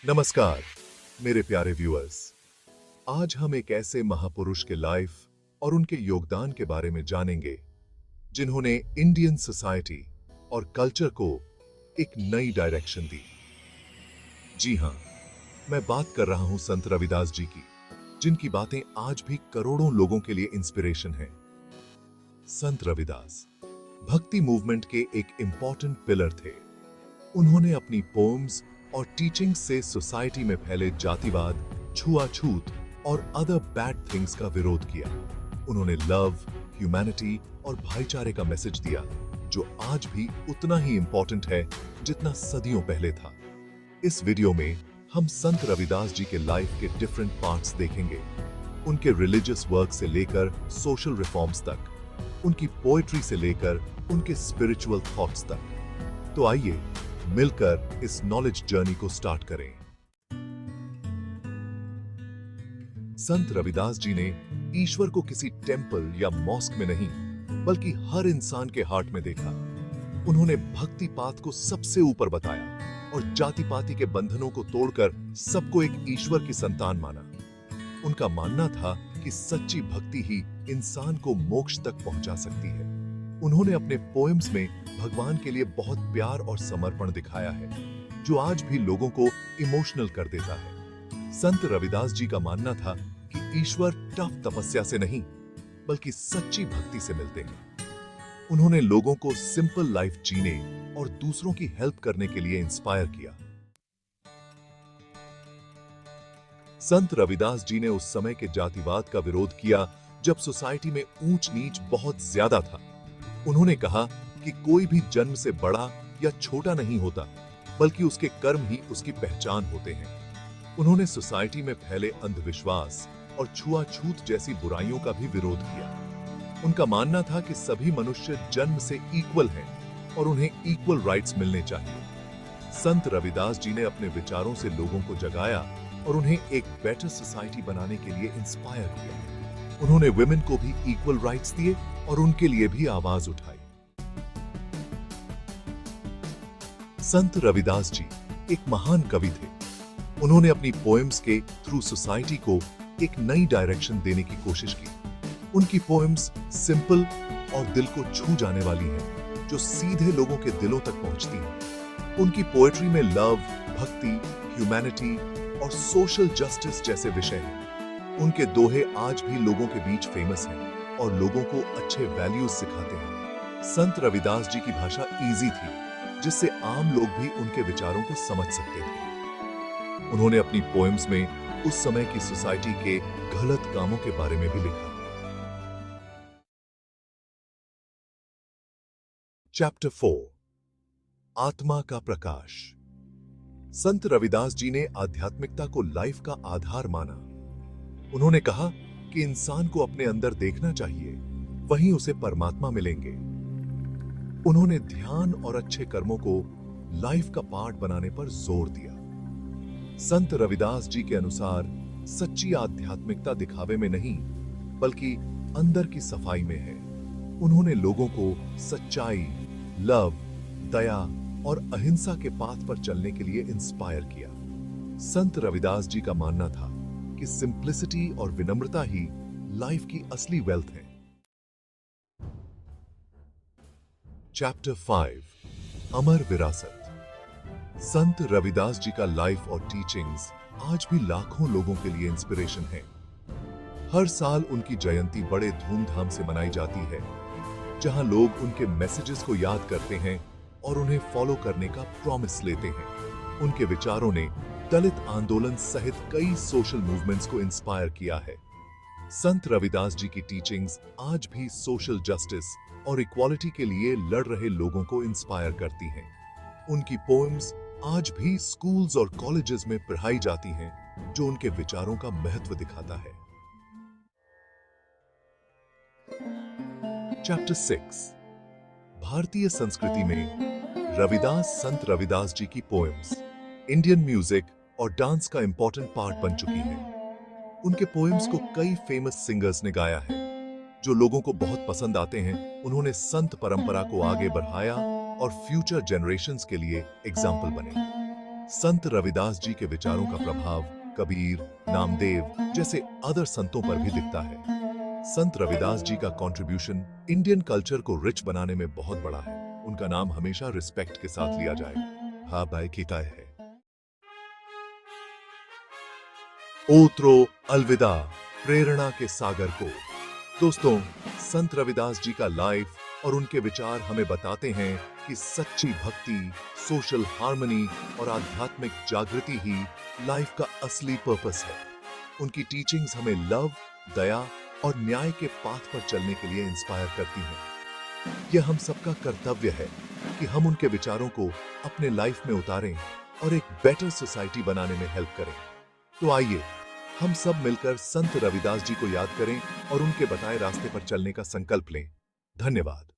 नमस्कार मेरे प्यारे व्यूअर्स। आज हम एक ऐसे महापुरुष के लाइफ और उनके योगदान के बारे में जानेंगे जिन्होंने इंडियन सोसाइटी और कल्चर को एक नई डायरेक्शन दी। जी हां, मैं बात कर रहा हूं संत रविदास जी की, जिनकी बातें आज भी करोड़ों लोगों के लिए इंस्पिरेशन हैं। संत रविदास भक्ति मूवमेंट के एक इंपॉर्टेंट पिलर थे। उन्होंने अपनी पोएम्स और टीचिंग से सोसाइटी में फैले जातिवाद, छुआछूत और अदर बैड थिंग्स का विरोध किया। उन्होंने लव, ह्यूमैनिटी और भाईचारे का मैसेज दिया, जो आज भी उतना ही इंपॉर्टेंट है जितना सदियों पहले था। इस वीडियो में हम संत रविदास जी के लाइफ के डिफरेंट पार्ट्स देखेंगे, उनके रिलीजियस वर्क से लेकर सोशल रिफॉर्म्स तक, उनकी पोएट्री से लेकर उनके स्पिरिचुअल थॉट्स तक। तो आइए मिलकर इस नॉलेज जर्नी को स्टार्ट करें। संत रविदास जी ने ईश्वर को किसी टेंपल या मॉस्क में नहीं, बल्कि हर इंसान के हार्ट में देखा। उन्होंने भक्ति पाथ को सबसे ऊपर बताया और जाति पाति के बंधनों को तोड़कर सबको एक ईश्वर की संतान माना। उनका मानना था कि सच्ची भक्ति ही इंसान को मोक्ष तक पहुंचा सकती है। उन्होंने अपने पोएम्स में भगवान के लिए बहुत प्यार और समर्पण दिखाया है, जो आज भी लोगों को इमोशनल कर देता है। संत रविदास जी का मानना था कि ईश्वर टफ तपस्या से नहीं, बल्कि सच्ची भक्ति से मिलते हैं। उन्होंने लोगों को सिंपल लाइफ जीने और दूसरों की हेल्प करने के लिए इंस्पायर किया। संत रविदास जी ने उस समय के जातिवाद का विरोध किया जब सोसाइटी में ऊंच नीच बहुत ज्यादा था। उन्होंने कहा कि कोई भी जन्म से बड़ा या छोटा नहीं होता, बल्कि उसके कर्म ही उसकी पहचान होते हैं। उन्होंने सोसाइटी में फैले अंधविश्वास और छुआछूत जैसी बुराइयों का भी विरोध किया। उनका मानना था कि सभी मनुष्य जन्म से इक्वल हैं और उन्हें इक्वल राइट्स मिलने चाहिए। संत रविदास जी ने अपने विचारों से लोगों को जगाया और उन्हें एक बेटर सोसाइटी बनाने के लिए इंस्पायर किया। उन्होंने वुमेन को भी इक्वल राइट्स दिए और उनके लिए भी आवाज उठाई। संत रविदास जी एक महान कवि थे। उन्होंने अपनी पोएम्स के थ्रू सोसाइटी को एक नई डायरेक्शन देने की कोशिश की। उनकी पोएम्स सिंपल और दिल को छू जाने वाली हैं, जो सीधे लोगों के दिलों तक पहुंचती हैं। उनकी पोएट्री में लव, भक्ति, ह्यूमैनिटी और सोशल जस्टिस जैसे विषय हैं। उनके दोहे आज भी लोगों के बीच फेमस हैं और लोगों को अच्छे वैल्यूज सिखाते हैं। संत रविदास जी की भाषा इजी थी, जिससे आम लोग भी उनके विचारों को समझ सकते थे। उन्होंने अपनी पोएम्स में उस समय की सोसाइटी के गलत कामों के बारे में भी लिखा। चैप्टर 4, आत्मा का प्रकाश। संत रविदास जी ने आध्यात्मिकता को लाइफ का आधार माना। उन्होंने कहा कि इंसान को अपने अंदर देखना चाहिए, वहीं उसे परमात्मा मिलेंगे। उन्होंने ध्यान और अच्छे कर्मों को लाइफ का पार्ट बनाने पर जोर दिया। संत रविदास जी के अनुसार सच्ची आध्यात्मिकता दिखावे में नहीं, बल्कि अंदर की सफाई में है। उन्होंने लोगों को सच्चाई, लव, दया और अहिंसा के पाथ पर चलने के लिए इंस्पायर किया। संत रविदास जी का मानना था कि सिंप्लिसिटी और विनम्रता ही लाइफ की असली वेल्थ है। चैप्टर 5, अमर विरासत। संत रविदास जी का लाइफ और टीचिंग्स आज भी लाखों लोगों के लिए इंस्पिरेशन है। हर साल उनकी जयंती बड़े धूमधाम से मनाई जाती है, जहां लोग उनके मैसेजेस को याद करते हैं और उन्हें फॉलो करने का प्रॉमिस लेते हैं। उनके विचारों ने दलित आंदोलन सहित कई सोशल मूवमेंट्स को इंस्पायर किया है। संत रविदास जी की टीचिंग्स आज भी सोशल जस्टिस और इक्वालिटी के लिए लड़ रहे लोगों को इंस्पायर करती हैं। उनकी पोएम्स आज भी स्कूल्स और कॉलेजेस में पढ़ाई जाती हैं, जो उनके विचारों का महत्व दिखाता है। चैप्टर 6, भारतीय संस्कृति में रविदास। संत रविदास जी की पोएम्स इंडियन म्यूजिक और डांस का इंपॉर्टेंट पार्ट बन चुकी हैं। उनके पोएम्स को कई फेमस सिंगर्स ने गाया है, जो लोगों को बहुत पसंद आते हैं। उन्होंने संत परंपरा को आगे बढ़ाया और फ्यूचर जनरेशंस के लिए एग्जाम्पल बने। संत रविदास जी के विचारों का प्रभाव कबीर, नामदेव जैसे अदर संतों पर भी दिखता है। संत रविदास जी का कंट्रीब्यूशन इंडियन कल्चर को रिच बनाने में बहुत बड़ा है। उनका नाम हमेशा रिस्पेक्ट के साथ लिया जाएगा। हाँ भाई की तय है। ओत्रो अलविदा प्रेरणा के सागर को। दोस्तों, संत रविदास जी का लाइफ और उनके विचार हमें बताते हैं कि सच्ची भक्ति, सोशल हार्मनी और आध्यात्मिक जागृति ही लाइफ का असली पर्पस है। उनकी टीचिंग्स हमें लव, दया और न्याय के पाथ पर चलने के लिए इंस्पायर करती हैं। यह हम सबका कर्तव्य है कि हम उनके विचारों को अपने लाइफ में उतारें और एक बेटर सोसाइटी बनाने में हेल्प करें। तो आइए हम सब मिलकर संत रविदास जी को याद करें और उनके बताए रास्ते पर चलने का संकल्प लें। धन्यवाद।